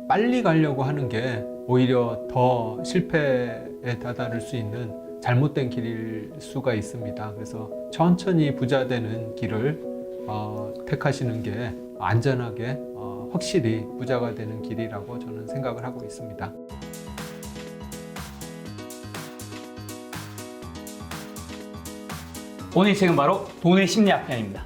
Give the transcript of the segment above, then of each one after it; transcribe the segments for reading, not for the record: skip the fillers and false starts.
빨리 가려고 하는 게 오히려 더 실패에 다다를 수 있는 잘못된 길일 수가 있습니다. 그래서 천천히 부자 되는 길을 택하시는 게 안전하게 확실히 부자가 되는 길이라고 저는 생각을 하고 있습니다. 오늘 책은 바로 돈의 심리학 편입니다.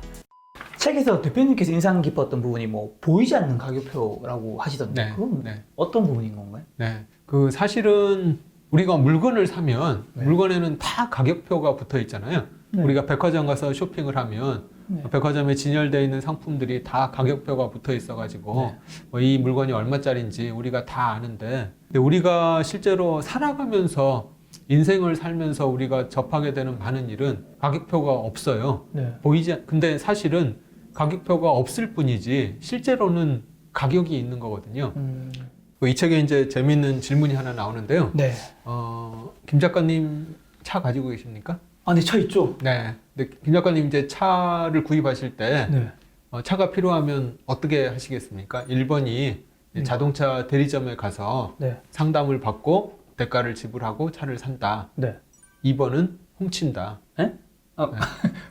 책에서 대표님께서 인상 깊었던 부분이 뭐 보이지 않는 가격표라고 하시던데 네, 그건 네. 어떤 부분인 건가요? 네, 그 사실은 우리가 물건을 사면 네. 물건에는 다 가격표가 붙어 있잖아요. 네. 우리가 백화점 가서 쇼핑을 하면 네. 백화점에 진열되어 있는 상품들이 다 가격표가 붙어 있어가지고 네. 뭐 이 물건이 얼마짜리인지 우리가 다 아는데, 근데 우리가 실제로 살아가면서 인생을 살면서 우리가 접하게 되는 많은 일은 가격표가 없어요. 네. 근데 사실은 가격표가 없을 뿐이지 실제로는 가격이 있는 거거든요. 이 책에 이제 재미있는 질문이 하나 나오는데요. 네. 김 작가님 차 가지고 계십니까? 아, 네, 차 있죠? 네. 근데 김 작가님 이제 차를 구입하실 때 네. 차가 필요하면 어떻게 하시겠습니까? 1번이 자동차 대리점에 가서 네. 상담을 받고 대가를 지불하고 차를 산다. 네. 2번은 훔친다. 에? 아, 네.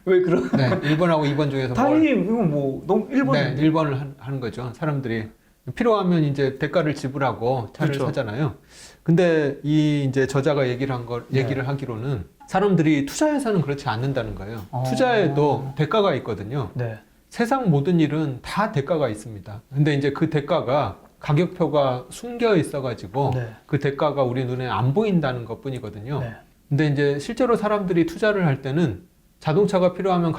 왜 그런? 네. 1번하고 2번 중에서 당연히 이건 뭐 너무 1번. 네, 1번을 하는 거죠. 사람들이 필요하면 이제 대가를 지불하고 차를 그렇죠. 사잖아요. 근데 이 이제 저자가 얘기를 네. 하기로는 사람들이 투자해서는 그렇지 않는다는 거예요. 아. 투자에도 대가가 있거든요. 네. 세상 모든 일은 다 대가가 있습니다. 근데 이제 그 대가가 가격표가 숨겨 있어가지고 네. 그 대가가 우리 눈에 안 보인다는 것 뿐이거든요. 네. 근데 이제 실제로 사람들이 투자를 할 때는 자동차가 필요하면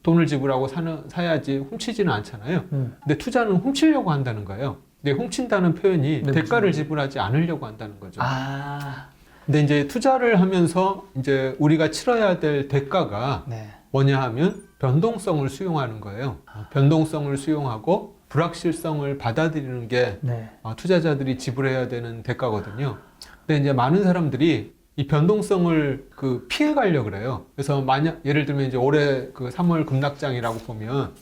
돈을 지불하고 사야지 훔치지는 않잖아요. 근데 투자는 훔치려고 한다는 거예요. 근데 훔친다는 표현이 네, 대가를 무슨... 지불하지 않으려고 한다는 거죠. 아. 근데 이제 투자를 하면서 이제 우리가 치러야 될 대가가 네. 뭐냐 하면 변동성을 수용하는 거예요. 변동성을 수용하고 불확실성을 받아들이는 게 네. 투자자들이 지불해야 되는 대가거든요. 근데 이제 많은 사람들이 이 변동성을 피해 가려고 그래요. 그래서 예를 들면 이제 올해 3월 급락장이라고 보면,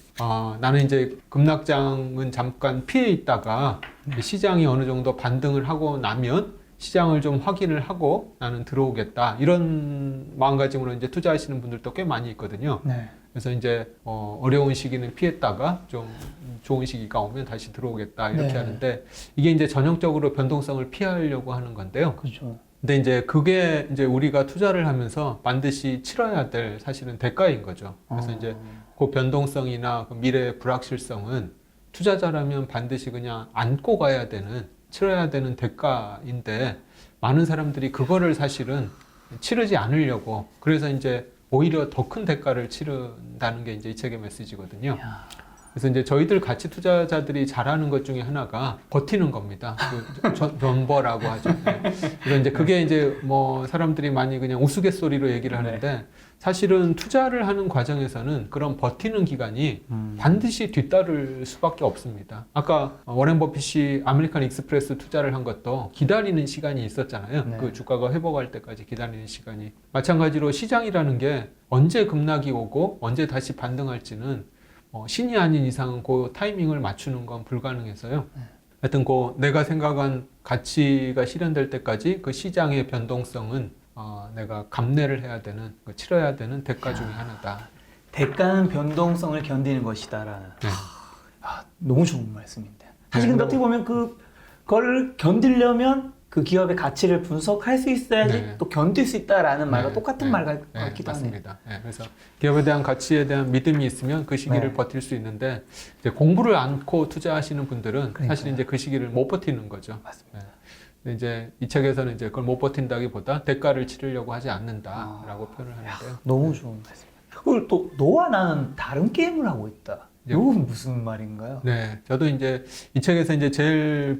나는 이제 급락장은 잠깐 피해 있다가 시장이 어느 정도 반등을 하고 나면 시장을 좀 확인을 하고 나는 들어오겠다. 이런 마음가짐으로 이제 투자하시는 분들도 꽤 많이 있거든요. 네. 그래서 이제 어려운 시기는 피했다가 좀 좋은 시기가 오면 다시 들어오겠다. 이렇게 네. 하는데 이게 이제 전형적으로 변동성을 피하려고 하는 건데요. 그렇죠. 근데 이제 그게 이제 우리가 투자를 하면서 반드시 치러야 될 사실은 대가인 거죠. 그래서 이제 그 변동성이나 그 미래의 불확실성은 투자자라면 반드시 그냥 안고 가야 되는, 치러야 되는 대가인데 많은 사람들이 그거를 사실은 치르지 않으려고, 그래서 이제 오히려 더 큰 대가를 치른다는 게 이제 이 책의 메시지거든요. 야. 그래서 이제 저희들 가치 투자자들이 잘하는 것 중에 하나가 버티는 겁니다. 변버라고 하죠. 네. 그래서 이제 그게 이제 뭐 사람들이 많이 그냥 우스갯소리로 얘기를 하는데 사실은 투자를 하는 과정에서는 그런 버티는 기간이 반드시 뒤따를 수밖에 없습니다. 아까 워렌 버핏이 아메리칸 익스프레스 투자를 한 것도 기다리는 시간이 있었잖아요. 네. 그 주가가 회복할 때까지 기다리는 시간이. 마찬가지로 시장이라는 게 언제 급락이 오고 언제 다시 반등할지는 신이 아닌 이상은 그 타이밍을 맞추는 건 불가능해서요. 하여튼 내가 생각한 가치가 실현될 때까지 그 시장의 변동성은 내가 감내를 해야 되는, 치러야 되는 대가 중에 하나다. 대가는 변동성을 견디는 것이다라는. 네. 너무 좋은 말씀인데. 사실 네, 근데 어떻게 보면 그걸 견디려면 그 기업의 가치를 분석할 수 있어야지 네. 또 견딜 수 있다라는 말과 똑같은 네, 말 네, 같기도 하네요. 맞습니다. 네, 그래서 기업에 대한 가치에 대한 믿음이 있으면 그 시기를 네. 버틸 수 있는데 이제 공부를 않고 투자하시는 분들은 그러니까요. 사실 이제 그 시기를 못 버티는 거죠. 맞습니다. 네. 근데 이제 이 책에서는 이제 그걸 못 버틴다기보다 대가를 치르려고 하지 않는다라고 표현을 하는데요. 너무 좋은 말씀입니다. 그리고 또 너와 나는 다른 게임을 하고 있다. 이건 무슨 말인가요? 네, 저도 이제 이 책에서 이제 제일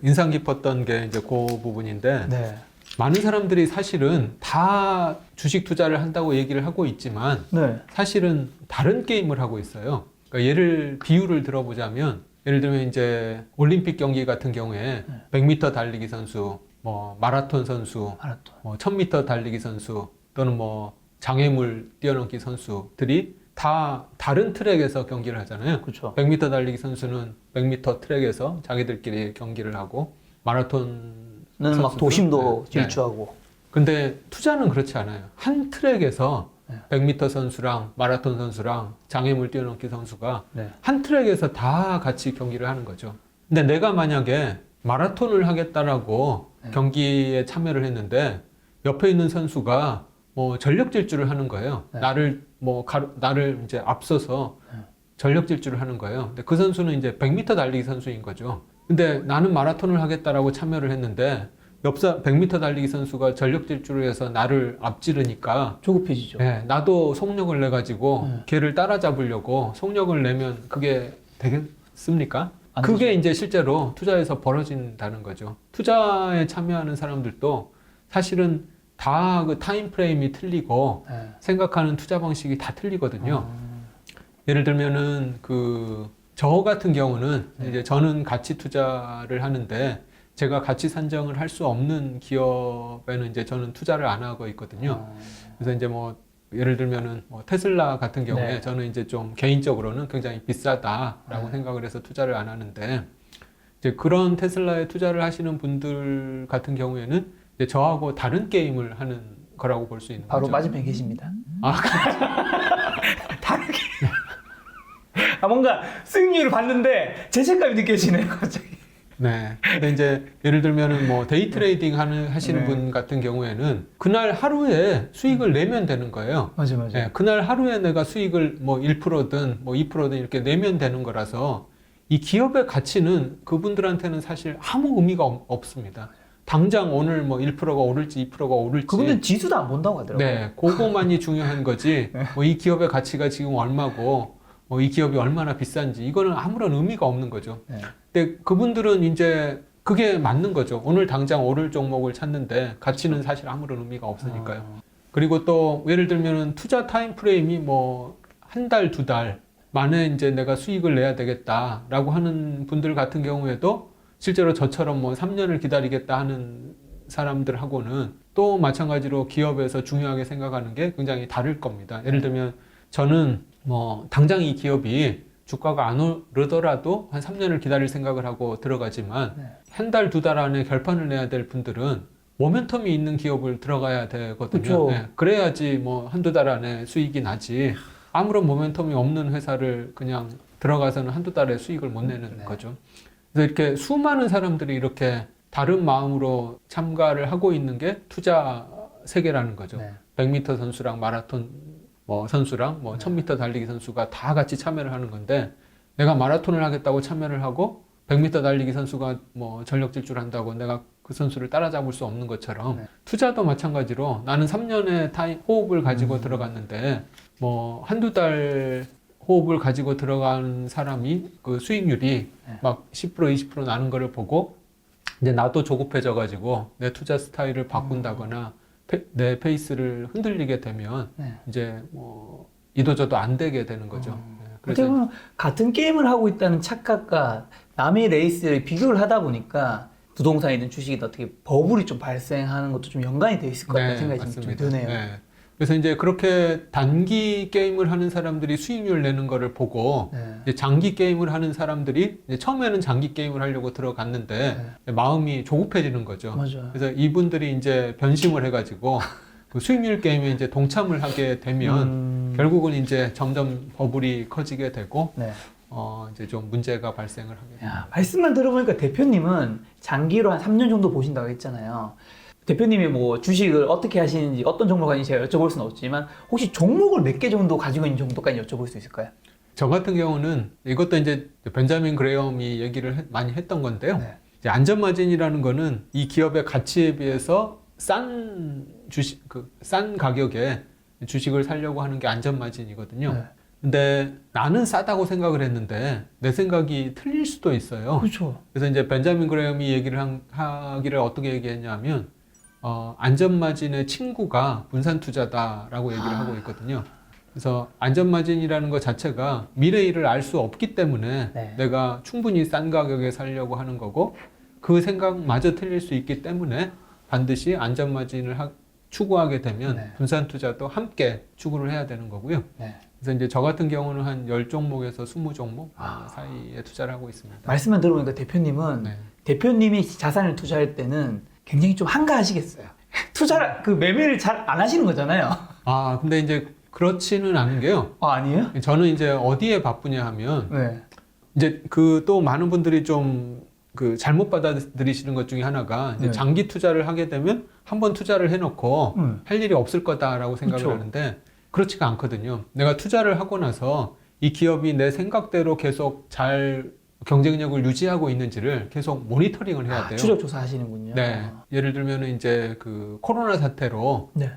인상 깊었던 게 이제 그 부분인데, 네. 많은 사람들이 사실은 다 주식 투자를 한다고 얘기를 하고 있지만 네. 사실은 다른 게임을 하고 있어요. 그러니까 비유를 들어보자면, 예를 들면 이제 올림픽 경기 같은 경우에 100m 달리기 선수, 뭐 마라톤 선수, 1000m 달리기 선수 또는 뭐 장애물 뛰어넘기 선수들이 다 다른 트랙에서 경기를 하잖아요. 그렇죠. 100m 달리기 선수는 100m 트랙에서 자기들끼리 경기를 하고 마라톤 는 막 선수들은, 도심도 네. 질주하고. 근데 투자는 그렇지 않아요. 한 트랙에서 네. 100m 선수랑 마라톤 선수랑 장애물 뛰어넘기 선수가 네. 한 트랙에서 다 같이 경기를 하는 거죠. 근데 내가 만약에 마라톤을 하겠다라고 네. 경기에 참여를 했는데 옆에 있는 선수가 뭐 전력 질주를 하는 거예요. 네. 나를 이제 앞서서 네. 전력 질주를 하는 거예요. 근데 그 선수는 이제 100m 달리기 선수인 거죠. 근데 나는 마라톤을 하겠다라고 참여를 했는데 100m 달리기 선수가 전력 질주를 해서 나를 앞지르니까 조급해지죠. 네, 나도 속력을 내 가지고 네. 걔를 따라잡으려고 속력을 내면 그게 되겠습니까? 안 그게 되죠. 이제 실제로 투자에서 벌어진다는 거죠. 투자에 참여하는 사람들도 사실은 다 그 타임 프레임이 틀리고 네. 생각하는 투자 방식이 다 틀리거든요. 예를 들면은 저 같은 경우는 네. 이제 저는 가치 투자를 하는데 제가 가치 산정을 할 수 없는 기업에는 이제 저는 투자를 안 하고 있거든요. 그래서 이제 뭐 예를 들면은 뭐 테슬라 같은 경우에 네. 저는 이제 좀 개인적으로는 굉장히 비싸다라고 네. 생각을 해서 투자를 안 하는데 이제 그런 테슬라에 투자를 하시는 분들 같은 경우에는 이제 저하고 다른 게임을 하는 거라고 볼 수 있는 바로 거죠. 맞은편에 계십니다. 아, 다르게. 뭔가 수익률을 봤는데 죄책감이 느껴지네요, 갑자기. 네. 근데 이제 예를 들면은 뭐 데이 트레이딩 하시는 네. 분 같은 경우에는 그날 하루에 수익을 내면 되는 거예요. 맞아요. 네, 그날 하루에 내가 수익을 뭐 1%든 뭐 2%든 이렇게 내면 되는 거라서 이 기업의 가치는 그분들한테는 사실 아무 의미가 없습니다. 당장 오늘 뭐 1%가 오를지 2%가 오를지. 그분들 지수도 안 본다고 하더라고요. 네, 그거만이 중요한 거지. 뭐 이 기업의 가치가 지금 얼마고, 뭐 이 기업이 얼마나 비싼지 이거는 아무런 의미가 없는 거죠. 네. 근데 그분들은 이제 그게 맞는 거죠. 오늘 당장 오를 종목을 찾는데 가치는 사실 아무런 의미가 없으니까요. 그리고 또 예를 들면은 투자 타임 프레임이 뭐 한 달, 두 달 만에 이제 내가 수익을 내야 되겠다라고 하는 분들 같은 경우에도 실제로 저처럼 뭐 3년을 기다리겠다 하는 사람들하고는 또 마찬가지로 기업에서 중요하게 생각하는 게 굉장히 다를 겁니다. 예를 들면 저는 뭐 당장 이 기업이 주가가 안 오르더라도 한 3년을 기다릴 생각을 하고 들어가지만 네. 한 달, 두 달 안에 결판을 내야 될 분들은 모멘텀이 있는 기업을 들어가야 되거든요. 그쵸. 네, 그래야지 뭐 한두 달 안에 수익이 나지 아무런 모멘텀이 없는 회사를 그냥 들어가서는 한두 달에 수익을 못 내는 네. 거죠. 그래서 이렇게 수많은 사람들이 이렇게 다른 마음으로 참가를 하고 있는 게 투자 세계라는 거죠. 네. 100m 선수랑 마라톤 뭐 선수랑 뭐 네. 1000m 달리기 선수가 다 같이 참여를 하는 건데 내가 마라톤을 하겠다고 참여를 하고 100m 달리기 선수가 뭐 전력 질주를 한다고 내가 그 선수를 따라잡을 수 없는 것처럼 네. 투자도 마찬가지로 나는 3년의 호흡을 가지고 들어갔는데 뭐 한두 달 호흡을 가지고 들어간 사람이 그 수익률이 네. 막 10% 20% 나는 거를 보고 이제 나도 조급해져 가지고 내 투자 스타일을 바꾼다거나 내 페이스를 흔들리게 되면 네. 이제 뭐 이도저도 안 되게 되는 거죠. 네, 어떻게 보면 같은 게임을 하고 있다는 착각과 남의 레이스를 비교를 하다 보니까 부동산이든 주식이든 어떻게 버블이 좀 발생하는 것도 좀 연관이 되어 있을 것 같다는 생각이 좀 드네요. 네. 그래서 이제 그렇게 단기 게임을 하는 사람들이 수익률 내는 거를 보고 네. 이제 장기 게임을 하는 사람들이 이제 처음에는 장기 게임을 하려고 들어갔는데 마음이 조급해지는 거죠. 맞아요. 그래서 이분들이 이제 변심을 해가지고 그 수익률 게임에 이제 동참을 하게 되면 결국은 이제 점점 버블이 커지게 되고 네. 이제 좀 문제가 발생을 하게 됩니다. 야, 말씀만 들어보니까 대표님은 장기로 한 3년 정도 보신다고 했잖아요. 대표님이 뭐 주식을 어떻게 하시는지 어떤 종목을 하는지 제가 여쭤볼 수는 없지만 혹시 종목을 몇 개 정도 가지고 있는 정도까지 여쭤볼 수 있을까요? 저 같은 경우는 이것도 이제 벤자민 그레엄이 얘기를 많이 했던 건데요. 네. 이제 안전마진이라는 거는 이 기업의 가치에 비해서 싼 가격에 주식을 사려고 하는 게 안전마진이거든요. 네. 근데 나는 싸다고 생각을 했는데 내 생각이 틀릴 수도 있어요. 그렇죠. 그래서 이제 벤자민 그레엄이 얘기를 하기를 어떻게 얘기했냐면 안전마진의 친구가 분산투자다라고 얘기를 하고 있거든요. 그래서 안전마진이라는 것 자체가 미래일을 알 수 없기 때문에 네. 내가 충분히 싼 가격에 살려고 하는 거고 그 생각마저 틀릴 수 있기 때문에 반드시 안전마진을 추구하게 되면 네. 분산투자도 함께 추구를 해야 되는 거고요. 네. 그래서 이제 저 같은 경우는 한 10종목에서 20종목 아. 사이에 투자를 하고 있습니다. 말씀만 들어보니까 대표님은 네. 대표님이 자산을 투자할 때는 굉장히 좀 한가하시겠어요. 투자를 그 매매를 잘 안 하시는 거잖아요. 아, 근데 이제 그렇지는 않은 게요. 아니에요? 저는 이제 어디에 바쁘냐 하면 네. 이제 그 또 많은 분들이 좀 그 잘못 받아들이시는 것 중에 하나가 이제 네. 장기 투자를 하게 되면 한번 투자를 해놓고 할 일이 없을 거다라고 생각을 그쵸. 하는데 그렇지가 않거든요. 내가 투자를 하고 나서 이 기업이 내 생각대로 계속 잘 경쟁력을 유지하고 있는지를 계속 모니터링을 해야 돼요. 추적 조사하시는군요. 네. 예를 들면 이제 그 코로나 사태로 네.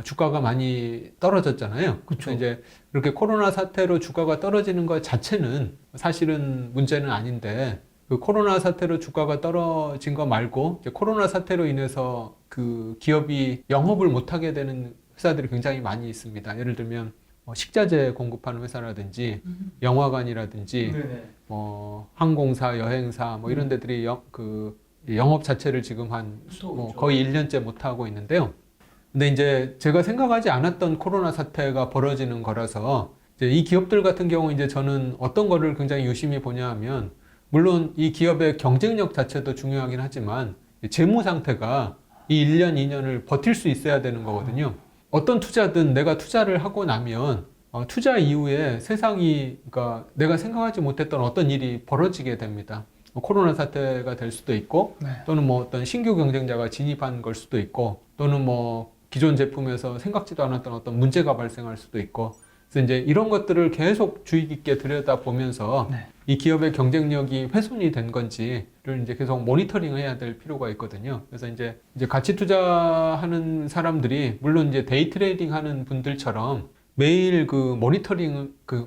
주가가 많이 떨어졌잖아요. 그쵸. 그래서 이제 그렇게 코로나 사태로 주가가 떨어지는 것 자체는 사실은 문제는 아닌데 그 코로나 사태로 주가가 떨어진 거 말고 이제 코로나 사태로 인해서 그 기업이 영업을 못하게 되는 회사들이 굉장히 많이 있습니다. 예를 들면 식자재 공급하는 회사라든지 영화관이라든지 네네. 항공사, 여행사 뭐 이런 데들이 영업 자체를 지금 한 거의 1년째 못 하고 있는데요. 근데 이제 제가 생각하지 않았던 코로나 사태가 벌어지는 거라서 이제 이 기업들 같은 경우 이제 저는 어떤 거를 굉장히 유심히 보냐 하면 물론 이 기업의 경쟁력 자체도 중요하긴 하지만 재무 상태가 이 1년, 2년을 버틸 수 있어야 되는 거거든요. 어떤 투자든 내가 투자를 하고 나면 투자 이후에 세상이 그러니까 내가 생각하지 못했던 어떤 일이 벌어지게 됩니다. 코로나 사태가 될 수도 있고 네. 또는 뭐 어떤 신규 경쟁자가 진입한 걸 수도 있고 또는 뭐 기존 제품에서 생각지도 않았던 어떤 문제가 발생할 수도 있고 그래서 이제 이런 것들을 계속 주의 깊게 들여다보면서 네. 이 기업의 경쟁력이 훼손이 된 건지를 이제 계속 모니터링 해야 될 필요가 있거든요. 그래서 이제 가치 투자하는 사람들이 물론 이제 데이 트레이딩 하는 분들처럼 매일 그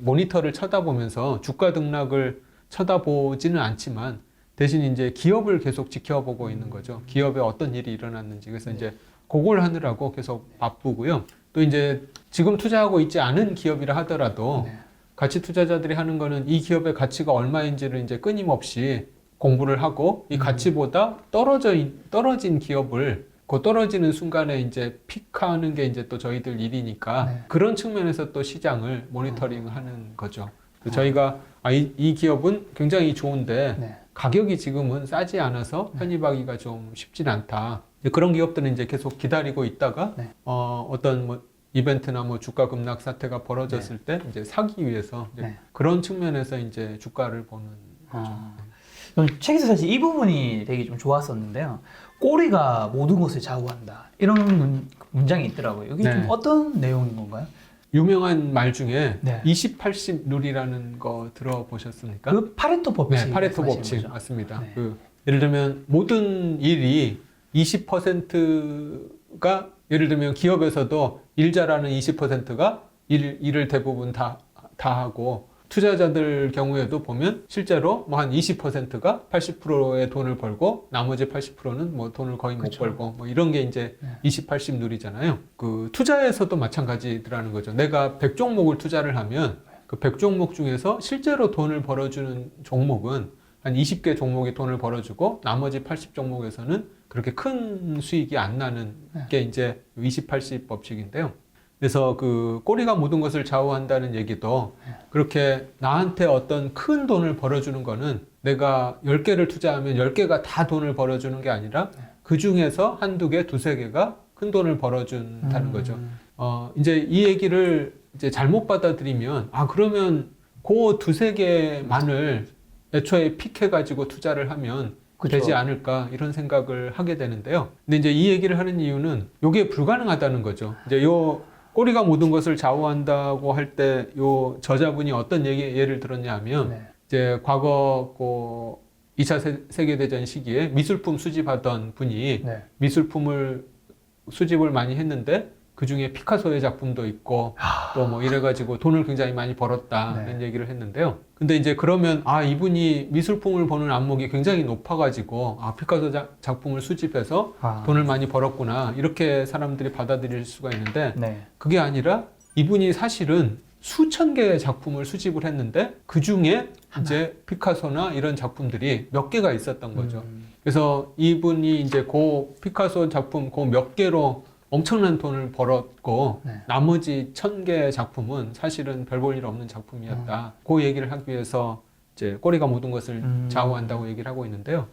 모니터를 쳐다보면서 주가 등락을 쳐다보지는 않지만 대신 이제 기업을 계속 지켜보고 있는 거죠. 기업에 어떤 일이 일어났는지. 그래서 이제 그걸 하느라고 계속 바쁘고요. 또 이제 지금 투자하고 있지 않은 기업이라 하더라도 네. 가치 투자자들이 하는 거는 이 기업의 가치가 얼마인지를 이제 끊임없이 공부를 하고 이 가치보다 떨어진 기업을 그 떨어지는 순간에 이제 픽하는 게 이제 또 저희들 일이니까 네. 그런 측면에서 또 시장을 모니터링하는 거죠. 저희가 이 기업은 굉장히 좋은데 네. 가격이 지금은 싸지 않아서 편입하기가 좀 쉽진 않다. 그런 기업들은 이제 계속 기다리고 있다가 네. 어떤 뭐 이벤트나 뭐 주가 급락 사태가 벌어졌을 때 이제 사기 위해서 이제 네. 그런 측면에서 이제 주가를 보는 거죠. 저는 책에서 사실 이 부분이 되게 좀 좋았었는데요. 꼬리가 모든 것을 좌우한다. 이런 문장이 있더라고요. 이게 네. 좀 어떤 내용인 건가요? 유명한 말 중에 네. 20-80 룰이라는 거 들어보셨습니까? 그 파레토 법칙. 네, 파레토 말씀하시는 법칙 거죠? 맞습니다. 네. 예를 들면 모든 일이 20%가 예를 들면 기업에서도 일 잘하는 20%가 일을 대부분 다 하고 투자자들 경우에도 보면 실제로 뭐 한 20%가 80%의 돈을 벌고 나머지 80%는 뭐 돈을 거의 못 그쵸. 벌고 뭐 이런 게 이제 네. 20-80 룰이잖아요. 그 투자에서도 마찬가지라는 거죠. 내가 100종목을 투자를 하면 그 100종목 중에서 실제로 돈을 벌어주는 종목은 한 20개 종목이 돈을 벌어주고 나머지 80종목에서는 그렇게 큰 수익이 안 나는 게 이제 20-80 법칙인데요. 그래서 그 꼬리가 모든 것을 좌우한다는 얘기도 그렇게 나한테 어떤 큰 돈을 벌어주는 거는 내가 10개를 투자하면 10개가 다 돈을 벌어주는 게 아니라 그 중에서 한두 개, 두세 개가 큰 돈을 벌어준다는 거죠. 이제 이 얘기를 이제 잘못 받아들이면 그러면 그 두세 개만을 애초에 픽해가지고 투자를 하면 그쵸. 되지 않을까 이런 생각을 하게 되는데요. 근데 이제 이 얘기를 하는 이유는 이게 불가능하다는 거죠. 이제 요 꼬리가 모든 것을 좌우한다고 할 때 요 저자분이 어떤 예를 들었냐 하면 네. 이제 과거 그 2차 세계대전 시기에 미술품 수집하던 분이 네. 미술품을 수집을 많이 했는데 그 중에 피카소의 작품도 있고 또 뭐 이래가지고 돈을 굉장히 많이 벌었다 네. 이런 얘기를 했는데요. 근데 이제 그러면 이분이 미술품을 보는 안목이 굉장히 높아가지고 피카소 작품을 수집해서 돈을 많이 벌었구나 이렇게 사람들이 받아들일 수가 있는데 네. 그게 아니라 이분이 사실은 수천 개의 작품을 수집을 했는데 그 중에 이제 피카소나 이런 작품들이 몇 개가 있었던 거죠. 그래서 이분이 이제 그 피카소 작품 그 몇 개로 엄청난 돈을 벌었고 네. 나머지 1000개 작품은 사실은 별 볼 일 없는 작품이었다. 그 얘기를 하기 위해서 이제 꼬리가 묻은 것을 좌우한다고 얘기를 하고 있는데요.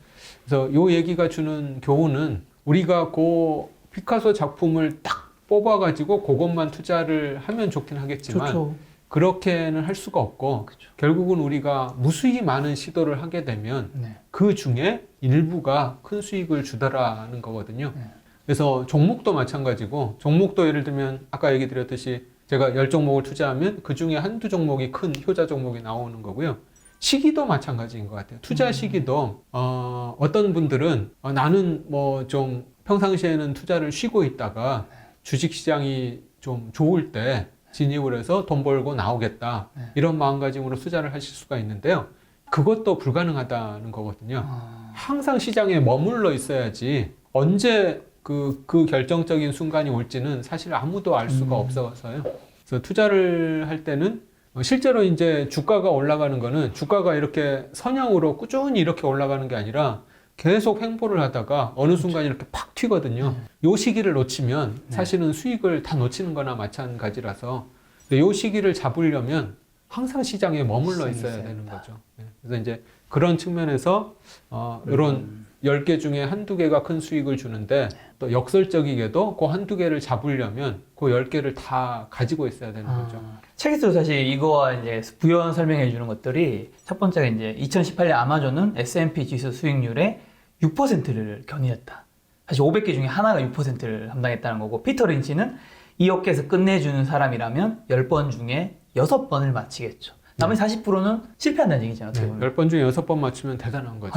그래서 이 얘기가 주는 교훈은 우리가 그 피카소 작품을 딱 뽑아가지고 그것만 투자를 하면 좋긴 하겠지만 좋죠. 그렇게는 할 수가 없고 그쵸. 결국은 우리가 무수히 많은 시도를 하게 되면 네. 그 중에 일부가 큰 수익을 주더라는 거거든요. 네. 그래서 종목도 마찬가지고 종목도 예를 들면 아까 얘기 드렸듯이 제가 10종목을 투자하면 그 중에 한두 종목이 큰 효자 종목이 나오는 거고요. 시기도 마찬가지인 것 같아요. 투자 시기도 어떤 분들은 나는 뭐 좀 평상시에는 투자를 쉬고 있다가 주식시장이 좀 좋을 때 진입을 해서 돈 벌고 나오겠다. 네. 이런 마음가짐으로 투자를 하실 수가 있는데요. 그것도 불가능하다는 거거든요. 항상 시장에 머물러 있어야지 언제 그 결정적인 순간이 올지는 사실 아무도 알 수가 없어서요. 그래서 투자를 할 때는 실제로 이제 주가가 올라가는 거는 주가가 이렇게 선형으로 꾸준히 이렇게 올라가는 게 아니라 계속 횡보를 하다가 어느 순간 이렇게 팍 튀거든요. 요 시기를 놓치면 사실은 수익을 다 놓치는 거나 마찬가지라서 요 시기를 잡으려면 항상 시장에 머물러 있어야 되는 거죠. 그래서 이제 그런 측면에서 이런 10개 중에 한두 개가 큰 수익을 주는데 또 역설적이게도 그 한두 개를 잡으려면 그 10개를 다 가지고 있어야 되는 거죠. 책에서도 사실 이거와 이제 부연 설명해 주는 것들이 첫 번째가 이제 2018년 아마존은 S&P 지수 수익률의 6%를 견인했다. 사실 500개 중에 하나가 6%를 담당했다는 거고, 피터 린치는 이 업계에서 끝내주는 사람이라면 10번 중에 6번을 맞히겠죠. 나머지 40%는 실패한다는 얘기잖아요. 어떻게 보면. 10번 중에 6번 맞추면 대단한 거죠.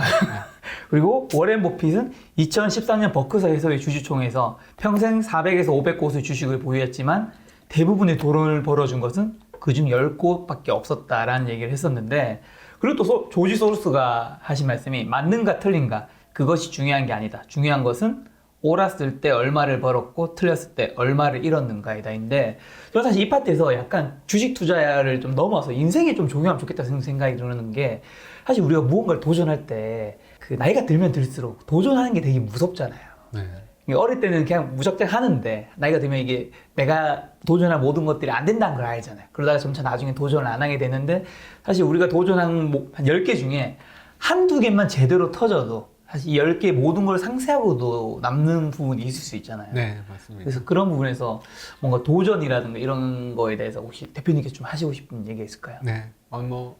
그리고 워렌 버핏은 2014년 버크셔에서의 주주총회에서 평생 400에서 500곳의 주식을 보유했지만 대부분의 돈을 벌어준 것은 그중 10곳밖에 없었다라는 얘기를 했었는데, 그리고 또 조지 소로스가 하신 말씀이 맞는가 틀린가 그것이 중요한 게 아니다. 중요한 것은 옳았을 때 얼마를 벌었고 틀렸을 때 얼마를 잃었는가이다인데, 저는 사실 이 파트에서 약간 주식 투자를 좀 넘어서 인생이 좀 중요하면 좋겠다 생각이 드는 게, 사실 우리가 무언가를 도전할 때 그 나이가 들면 들수록 도전하는 게 되게 무섭잖아요. 네. 어릴 때는 그냥 무작정 하는데 나이가 들면 이게 내가 도전한 모든 것들이 안 된다는 걸 알잖아요. 그러다가 점차 나중에 도전을 안 하게 되는데, 사실 우리가 도전한 한 10개 중에 한두 개만 제대로 터져도 사실 이 10개 모든 걸 상쇄하고도 남는 부분이 있을 수 있잖아요. 네, 맞습니다. 그래서 그런 부분에서 뭔가 도전이라든가 이런 거에 대해서 혹시 대표님께 좀 하시고 싶은 얘기 있을까요? 네.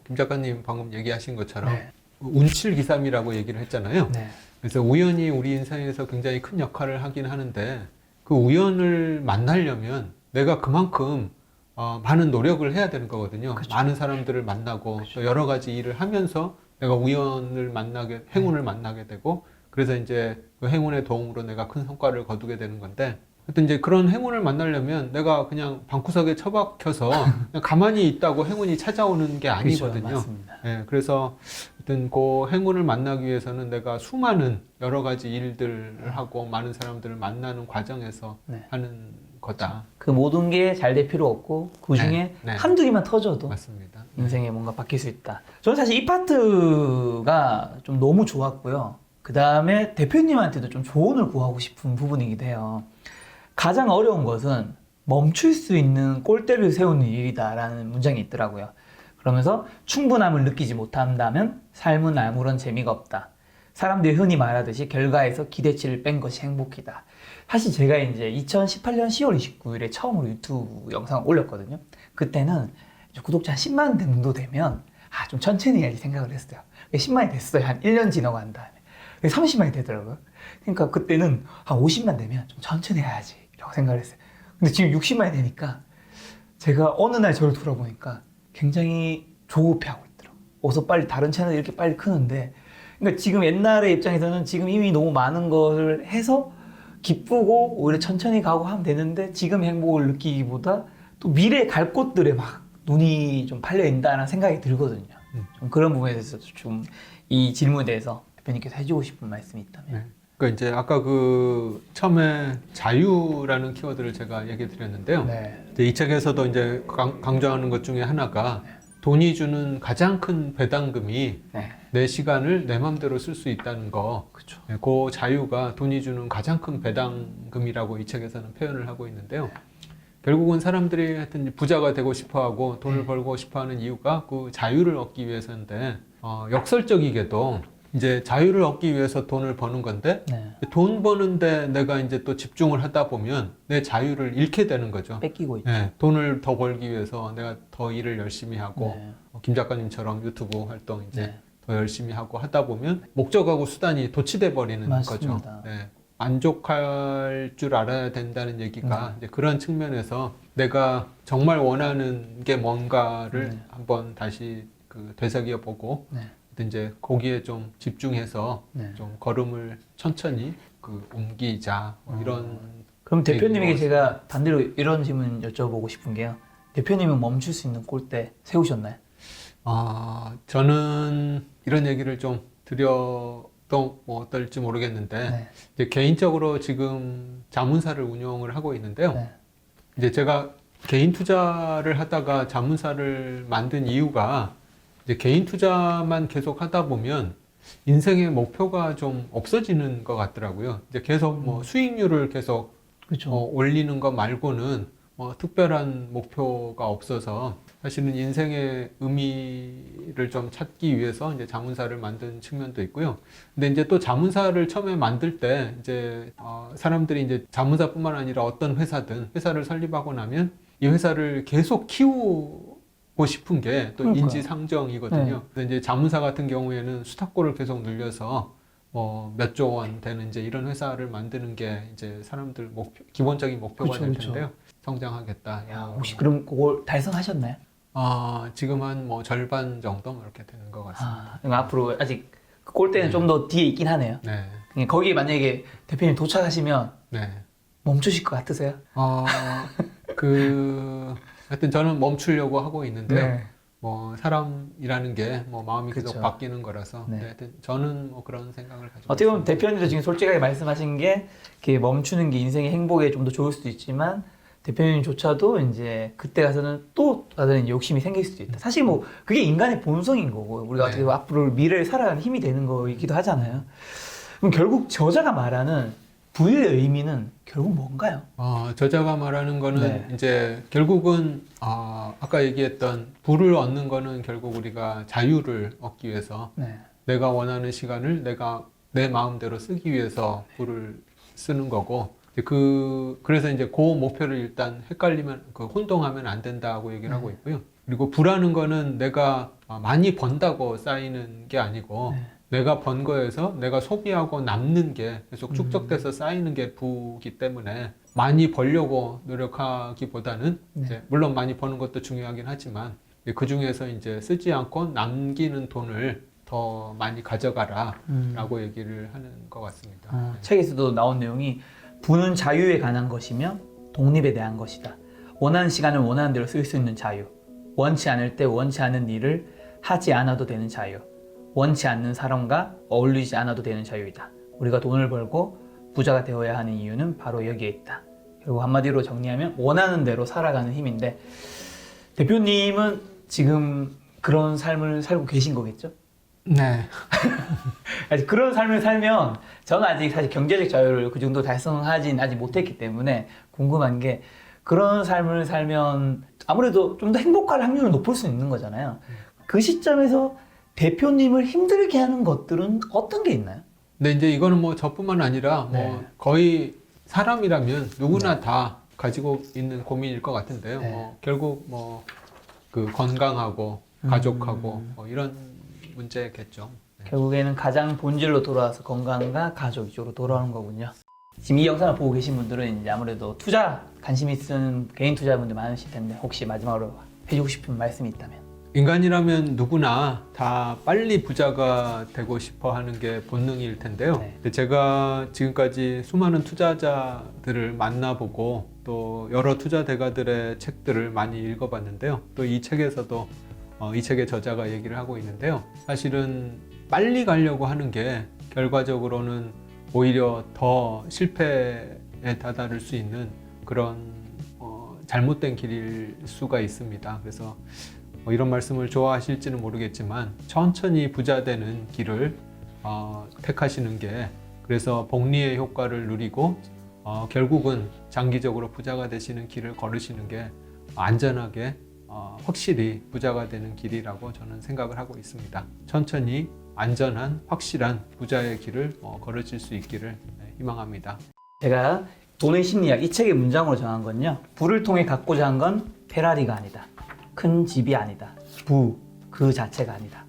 김 작가님 방금 얘기하신 것처럼 네. 운칠기삼이라고 얘기를 했잖아요. 네. 그래서 우연이 우리 인생에서 굉장히 큰 역할을 하긴 하는데, 그 우연을 만나려면 내가 그만큼 많은 노력을 해야 되는 거거든요. 그쵸. 많은 사람들을 만나고 또 여러 가지 일을 하면서 내가 우연을 행운을 만나게 되고, 그래서 이제 그 행운의 도움으로 내가 큰 성과를 거두게 되는 건데, 하여튼 이제 그런 행운을 만나려면 내가 그냥 방구석에 처박혀서 그냥 가만히 있다고 행운이 찾아오는 게 아니거든요. 그렇죠, 맞습니다. 네, 그래서 하여튼 그 행운을 만나기 위해서는 내가 수많은 여러 가지 일들을 하고 많은 사람들을 만나는 과정에서 네. 하는 거다. 그 모든 게 잘 될 필요 없고 그 중에 네. 한두 개만 터져도 맞습니다. 인생에 뭔가 바뀔 수 있다. 저는 사실 이 파트가 좀 너무 좋았고요. 그 다음에 대표님한테도 좀 조언을 구하고 싶은 부분이기도 해요. 가장 어려운 것은 멈출 수 있는 꼴대를 세우는 일이다라는 문장이 있더라고요. 그러면서 충분함을 느끼지 못한다면 삶은 아무런 재미가 없다. 사람들이 흔히 말하듯이 결과에서 기대치를 뺀 것이 행복이다. 사실 제가 이제 2018년 10월 29일에 처음으로 유튜브 영상을 올렸거든요. 그때는 구독자 한 10만 정도 되면 좀 천천히 해야지 생각을 했어요. 10만이 됐어요. 한 1년 지나간 다음에 30만이 되더라고요. 그러니까 그때는 한 50만 되면 좀 천천히 해야지 라고 생각을 했어요. 근데 지금 60만이 되니까 제가 어느 날 저를 돌아보니까 굉장히 조급해하고 있더라고요. 어서 빨리 다른 채널이 이렇게 빨리 크는데, 그러니까 지금 옛날의 입장에서는 지금 이미 너무 많은 걸 해서 기쁘고 오히려 천천히 가고 하면 되는데, 지금 행복을 느끼기보다 또 미래에 갈 곳들에 막 눈이 좀 팔려 있다는 생각이 들거든요. 좀 그런 부분에 대해서 좀 이 질문에 대해서 대표님께서 해주고 싶은 말씀이 있다면. 네. 그러니까 이제 아까 그 처음에 자유라는 키워드를 제가 얘기 드렸는데요. 네. 이제 이 책에서도 이제 강조하는 것 중에 하나가 돈이 주는 가장 큰 배당금이 네. 내 시간을 내 맘대로 쓸 수 있다는 거. 그렇죠. 네, 그 자유가 돈이 주는 가장 큰 배당금이라고 이 책에서는 표현을 하고 있는데요. 결국은 사람들이 하여튼 부자가 되고 싶어하고 돈을 벌고 싶어하는 이유가 그 자유를 얻기 위해서인데 역설적이게도 이제 자유를 얻기 위해서 돈을 버는 건데 네. 돈 버는데 내가 이제 또 집중을 하다 보면 내 자유를 잃게 되는 거죠. 뺏기고 있죠. 네, 돈을 더 벌기 위해서 내가 더 일을 열심히 하고 네. 김 작가님처럼 유튜브 활동 이제 네. 더 열심히 하고 하다 보면 목적하고 수단이 도치돼 버리는 맞습니다. 거죠. 네. 만족할 줄 알아야 된다는 얘기가 이제 그런 측면에서 내가 정말 원하는 게 뭔가를 한번 다시 그 되새겨 보고 네. 이제 거기에 좀 집중해서 네. 좀 걸음을 천천히 그 옮기자 이런. 그럼 대표님에게 얘기가 제가 반대로 이런 질문 여쭤보고 싶은 게요. 대표님은 멈출 수 있는 꼴대 세우셨나요? 저는 이런 얘기를 좀 드려도 뭐 어떨지 모르겠는데 네. 이제 개인적으로 지금 자문사를 운영을 하고 있는데요. 네. 이제 제가 개인 투자를 하다가 자문사를 만든 이유가 이제 개인 투자만 계속 하다 보면 인생의 목표가 좀 없어지는 것 같더라고요. 이제 계속 뭐 수익률을 계속 그렇죠. 올리는 것 말고는 뭐 특별한 목표가 없어서 사실은 인생의 의미를 좀 찾기 위해서 이제 자문사를 만든 측면도 있고요. 근데 이제 또 자문사를 처음에 만들 때 이제 사람들이 이제 자문사뿐만 아니라 어떤 회사를 설립하고 나면 이 회사를 계속 키우고 싶은 게 또 그러니까요. 인지상정이거든요. 네. 근데 이제 자문사 같은 경우에는 수탁고를 계속 늘려서 뭐 몇 조 원 되는 이제 이런 회사를 만드는 게 이제 사람들 기본적인 목표가 그쵸, 될 그쵸. 텐데요. 성장하겠다. 야, 혹시 그럼 그걸 달성하셨나요? 지금 한 뭐 절반 정도 뭐 이렇게 되는 것 같습니다. 그럼 앞으로 아직 그 꼴대는 좀 더 뒤에 있긴 하네요. 네, 거기에 만약에 대표님 도착하시면 네. 멈추실 것 같으세요? 하여튼 저는 멈추려고 하고 있는데요. 네. 뭐 사람이라는 게 뭐 마음이 계속 그쵸. 바뀌는 거라서 네. 네, 하여튼 저는 뭐 그런 생각을 가지고 어떻게 보면 있습니다. 대표님도 지금 솔직하게 말씀하신 게 이렇게 멈추는 게 인생의 행복에 좀 더 좋을 수도 있지만 대표님조차도 이제 그때 가서는 또 다른 욕심이 생길 수도 있다. 사실 뭐 그게 인간의 본성인 거고 우리가 네. 어떻게 보면 앞으로 미래를 살아가는 힘이 되는 거이기도 하잖아요. 그럼 결국 저자가 말하는 부의 의미는 결국 뭔가요? 저자가 말하는 거는 네. 이제 결국은 아까 얘기했던 부를 얻는 거는 결국 우리가 자유를 얻기 위해서 네. 내가 원하는 시간을 내가 내 마음대로 쓰기 위해서 부를 쓰는 거고 그래서 이제 그 목표를 일단 헷갈리면 혼동하면 안 된다고 얘기를 하고 있고요. 그리고 부라는 거는 내가 많이 번다고 쌓이는 게 아니고 네. 내가 번 거에서 내가 소비하고 남는 게 계속 축적돼서 쌓이는 게 부기 때문에 많이 벌려고 노력하기보다는 네. 이제 물론 많이 버는 것도 중요하긴 하지만 그 중에서 이제 쓰지 않고 남기는 돈을 더 많이 가져가라 라고 얘기를 하는 것 같습니다. 책에서도 나온 내용이 부는 자유에 관한 것이며 독립에 대한 것이다. 원하는 시간을 원하는 대로 쓸 수 있는 자유. 원치 않을 때 원치 않은 일을 하지 않아도 되는 자유. 원치 않는 사람과 어울리지 않아도 되는 자유이다. 우리가 돈을 벌고 부자가 되어야 하는 이유는 바로 여기에 있다. 결국 한마디로 정리하면 원하는 대로 살아가는 힘인데 대표님은 지금 그런 삶을 살고 계신 거겠죠? 네. 아직 그런 삶을 살면 저는 아직 사실 경제적 자유를 그 정도 달성하진 아직 못했기 때문에 궁금한 게 그런 삶을 살면 아무래도 좀 더 행복할 확률은 높을 수 있는 거잖아요. 그 시점에서 대표님을 힘들게 하는 것들은 어떤 게 있나요? 근데 이제 이거는 뭐 저뿐만 아니라 뭐 네. 거의 사람이라면 누구나 다 가지고 있는 고민일 것 같은데요. 네. 뭐 결국 뭐 그 건강하고 가족하고 뭐 이런 문제겠죠. 네. 결국에는 가장 본질로 돌아와서 건강과 가족 이쪽으로 돌아오는 거군요. 지금 이 영상을 보고 계신 분들은 이제 아무래도 투자 관심 있는 개인 투자분들 많으실 텐데 혹시 마지막으로 해주고 싶은 말씀이 있다면? 인간이라면 누구나 다 빨리 부자가 되고 싶어 하는 게 본능일 텐데요. 네. 근데 제가 지금까지 수많은 투자자들을 만나보고 또 여러 투자 대가들의 책들을 많이 읽어봤는데요. 또 이 책에서도 이 책의 저자가 얘기를 하고 있는데요. 사실은 빨리 가려고 하는 게 결과적으로는 오히려 더 실패에 다다를 수 있는 그런 잘못된 길일 수가 있습니다. 그래서 이런 말씀을 좋아하실지는 모르겠지만 천천히 부자 되는 길을 택하시는 게 그래서 복리의 효과를 누리고 결국은 장기적으로 부자가 되시는 길을 걸으시는 게 안전하게 확실히 부자가 되는 길이라고 저는 생각을 하고 있습니다. 천천히 안전한 확실한 부자의 길을 걸으실 수 있기를 희망합니다. 제가 돈의 심리학 이 책의 문장으로 정한 건요. 부를 통해 갖고자 한 건 페라리가 아니다. 큰 집이 아니다. 부 그 자체가 아니다.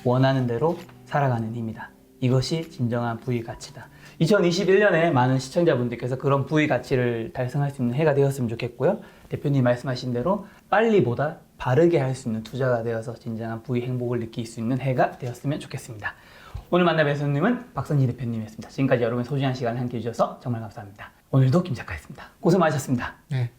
원하는 대로 살아가는 힘이다. 이것이 진정한 부의 가치다. 2021년에 많은 시청자분들께서 그런 부의 가치를 달성할 수 있는 해가 되었으면 좋겠고요. 대표님 말씀하신 대로 빨리보다 바르게 할 수 있는 투자가 되어서 진정한 부의 행복을 느낄 수 있는 해가 되었으면 좋겠습니다. 오늘 만나 뵌 손님은 박선지 대표님이었습니다. 지금까지 여러분의 소중한 시간을 함께 해주셔서 정말 감사합니다. 오늘도 김 작가였습니다. 고생 많으셨습니다. 네.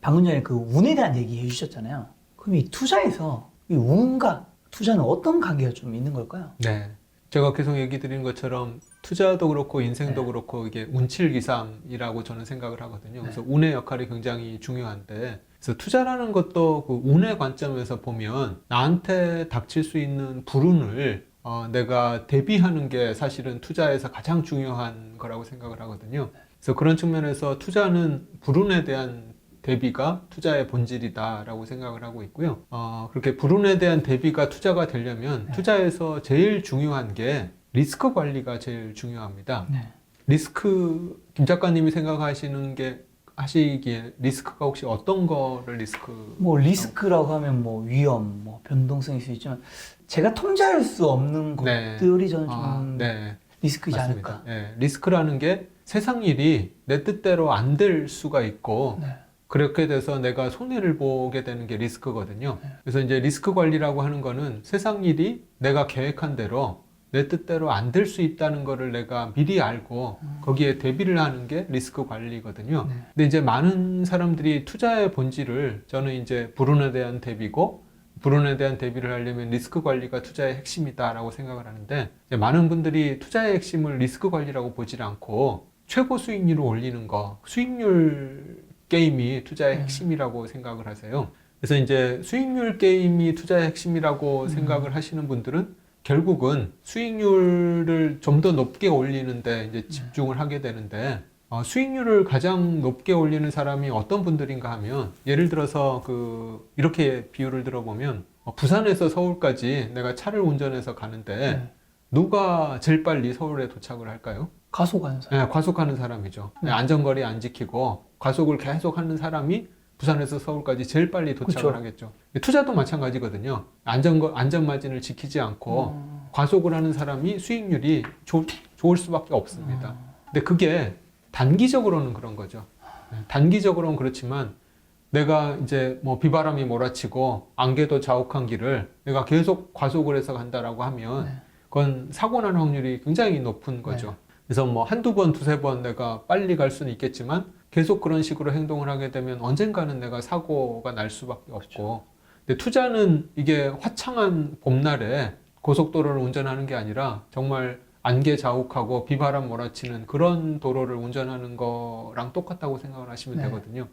방금 전에 그 운에 대한 얘기 해주셨잖아요. 그럼 이 투자에서 이 운과 투자는 어떤 관계가 좀 있는 걸까요? 네. 제가 계속 얘기 드린 것처럼 투자도 그렇고 인생도 그렇고 이게 운칠기삼이라고 저는 생각을 하거든요. 그래서 운의 역할이 굉장히 중요한데 그래서 투자라는 것도 그 운의 관점에서 보면 나한테 닥칠 수 있는 불운을 내가 대비하는 게 사실은 투자에서 가장 중요한 거라고 생각을 하거든요. 그래서 그런 측면에서 투자는 불운에 대한 대비가 투자의 본질이다라고 생각을 하고 있고요. 그렇게 불운에 대한 대비가 투자가 되려면 투자에서 제일 중요한 게 리스크 관리가 제일 중요합니다. 리스크, 김 작가님이 생각하시는 게 하시기에 리스크가 혹시 어떤 거를 뭐 리스크라고 하면 뭐 위험, 뭐 변동성일 수 있지만 제가 통제할 수 없는 것들이 저는 좀 리스크이지 맞습니다. 않을까. 네. 리스크라는 게 세상 일이 내 뜻대로 안 될 수가 있고 그렇게 돼서 내가 손해를 보게 되는 게 리스크거든요. 그래서 이제 리스크 관리라고 하는 거는 세상 일이 내가 계획한 대로 내 뜻대로 안 될 수 있다는 거를 내가 미리 알고 거기에 대비를 하는 게 리스크 관리거든요. 근데 이제 많은 사람들이 투자의 본질을 저는 이제 불운에 대한 대비고 불운에 대한 대비를 하려면 리스크 관리가 투자의 핵심이다라고 생각을 하는데 많은 분들이 투자의 핵심을 리스크 관리라고 보질 않고 최고 수익률을 올리는 거, 수익률 게임이 투자의 핵심이라고 생각을 하세요. 그래서 이제 수익률 게임이 투자의 핵심이라고 생각을 하시는 분들은 결국은 수익률을 좀 더 높게 올리는데 이제 집중을 하게 되는데 수익률을 가장 높게 올리는 사람이 어떤 분들인가 하면 예를 들어서 이렇게 비유를 들어보면 부산에서 서울까지 내가 차를 운전해서 가는데 누가 제일 빨리 서울에 도착을 할까요? 과속하는 사람. 네, 과속하는 사람이죠. 안전거리 안 지키고 과속을 계속 하는 사람이 부산에서 서울까지 제일 빨리 도착을 하겠죠. 투자도 마찬가지거든요. 안전마진을 지키지 않고 과속을 하는 사람이 수익률이 좋을 수밖에 없습니다. 근데 그게 단기적으로는 그런 거죠. 단기적으로는 그렇지만 내가 이제 뭐 비바람이 몰아치고 안개도 자욱한 길을 내가 계속 과속을 해서 간다라고 하면 그건 사고 날 확률이 굉장히 높은 거죠. 그래서 뭐 한두 번, 두세 번 내가 빨리 갈 수는 있겠지만 계속 그런 식으로 행동을 하게 되면 언젠가는 내가 사고가 날 수밖에 없고 근데 투자는 이게 화창한 봄날에 고속도로를 운전하는 게 아니라 정말 안개 자욱하고 비바람 몰아치는 그런 도로를 운전하는 거랑 똑같다고 생각을 하시면 되거든요.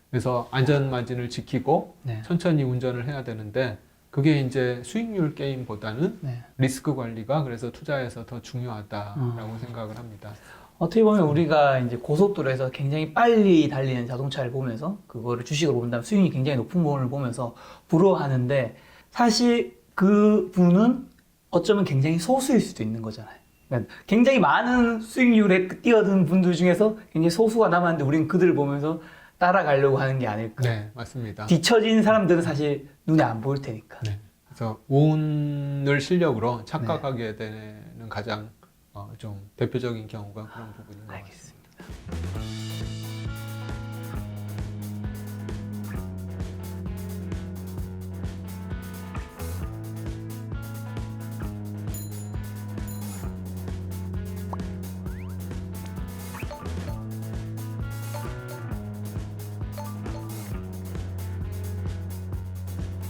그래서 안전마진을 지키고 천천히 운전을 해야 되는데 그게 이제 수익률 게임보다는 리스크 관리가 그래서 투자에서 더 중요하다라고 생각을 합니다. 어떻게 보면 우리가 이제 고속도로에서 굉장히 빨리 달리는 자동차를 보면서 그거를 주식으로 본다면 수익이 굉장히 높은 거를 보면서 부러워하는데 사실 그 분은 어쩌면 굉장히 소수일 수도 있는 거잖아요. 그러니까 굉장히 많은 수익률에 뛰어든 분들 중에서 굉장히 소수가 남았는데 우리는 그들을 보면서 따라가려고 하는 게 아닐까. 네, 맞습니다. 뒤처진 사람들은 사실 눈에 안 보일 테니까. 그래서 운을 실력으로 착각하게 되는 가장 좀 대표적인 경우가 그런 부분인 것 같습니다. 알겠습니다.